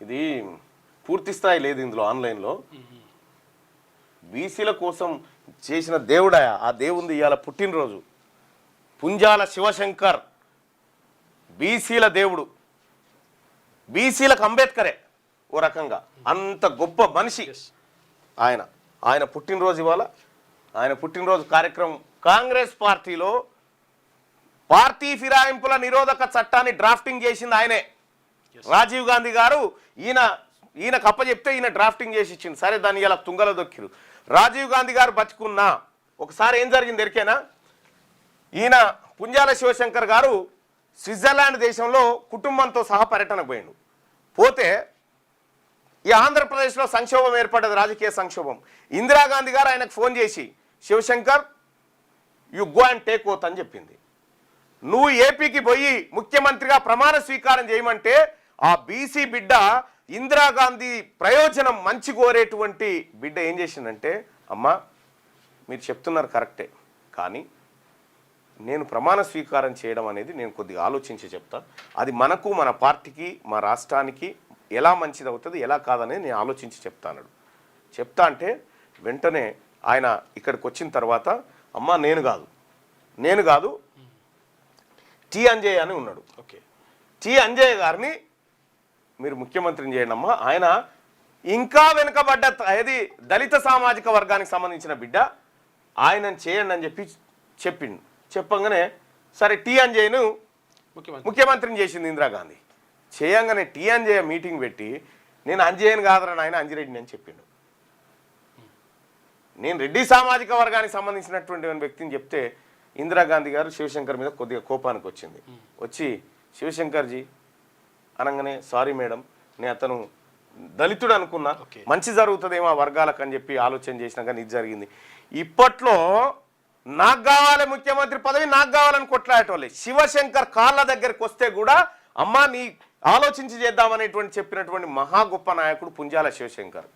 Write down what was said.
ఇది పూర్తి స్థాయి లేదు ఇందులో ఆన్లైన్లో. బీసీల కోసం చేసిన దేవుడా ఆ దేవుంది ఇవాళ పుట్టినరోజు. పుంజాల శివశంకర్ బీసీల దేవుడు, బీసీలకు అంబేద్కరే ఓ రకంగా. అంత గొప్ప మనిషి ఆయన. ఆయన పుట్టినరోజు ఇవాళ. ఆయన పుట్టినరోజు కార్యక్రమం కాంగ్రెస్ పార్టీలో పార్టీ ఫిరాయింపుల నిరోధక చట్టాన్ని డ్రాఫ్టింగ్ చేసింది ఆయనే. రాజీవ్ గాంధీ గారు ఈయన కప్పచెప్తే ఈయన డ్రాఫ్టింగ్ చేసి ఇచ్చింది. సరే దాన్ని ఇలా తుంగలో దొక్కిరు. రాజీవ్ గాంధీ గారు బతుకున్నా ఒకసారి ఏం జరిగింది ఎరికేనా? ఈయన పుంజాల శివశంకర్ గారు స్విట్జర్లాండ్ దేశంలో కుటుంబంతో సహా పర్యటనకు పోయిండు. పోతే ఈ ఆంధ్రప్రదేశ్లో సంక్షోభం ఏర్పడ్డది, రాజకీయ సంక్షోభం. ఇందిరాగాంధీ గారు ఆయనకు ఫోన్ చేసి Shivshankar you go and take oath అని చెప్పింది. నువ్వు ఏపీకి పోయి ముఖ్యమంత్రిగా ప్రమాణ స్వీకారం చేయమంటే ఆ బీసీ బిడ్డ ఇందిరాగాంధీ ప్రయోజనం మంచి కోరేటువంటి బిడ్డ ఏం చేసిందంటే, అమ్మా మీరు చెప్తున్నారు కరెక్టే, కానీ నేను ప్రమాణ స్వీకారం చేయడం అనేది నేను కొద్దిగా ఆలోచించి చెప్తా. అది మనకు, మన పార్టీకి, మా రాష్ట్రానికి ఎలా మంచిది అవుతుంది ఎలా కాదనేది నేను ఆలోచించి చెప్తాను. చెప్తా అంటే వెంటనే ఆయన ఇక్కడికి వచ్చిన తర్వాత, అమ్మ నేను కాదు టి అంజయ్య అని ఉన్నాడు. ఓకే, టి అంజయ్య గారిని మీరు ముఖ్యమంత్రిని చేయండి అమ్మా. ఆయన ఇంకా వెనుకబడ్డ అది దళిత సామాజిక వర్గానికి సంబంధించిన బిడ్డ, ఆయనను చేయండి అని చెప్పిండు. చెప్పంగానే సరే టి అంజయ్యను ముఖ్యమంత్రిని చేసింది ఇందిరాగాంధీ. చేయంగానే టి అంజయ్య మీటింగ్ పెట్టి నేను అంజయ్యను కాదని ఆయన అంజిరెడ్డిని అని చెప్పిండు. నేను రెడ్డి సామాజిక వర్గానికి సంబంధించినటువంటి వ్యక్తిని చెప్తే ఇందిరాగాంధీ గారు శివశంకర్ మీద కొద్దిగా కోపానికి వచ్చింది. వచ్చి శివశంకర్జీ అనగానే సారీ మేడం, నేను అతను దళితుడు అనుకున్నా, మంచి జరుగుతుందేమో ఆ వర్గాలకు అని చెప్పి ఆలోచన చేసినా కానీ ఇది జరిగింది. ఇప్పట్లో నాకు కావాలి ముఖ్యమంత్రి పదవి, నాకు కావాలని కొట్లాడేటోళ్ళే. శివశంకర్ కాళ్ళ దగ్గరికి వస్తే కూడా అమ్మా నీ ఆలోచించి చేద్దామనేటువంటి చెప్పినటువంటి మహా గొప్ప నాయకుడు పుంజాల శివశంకర్.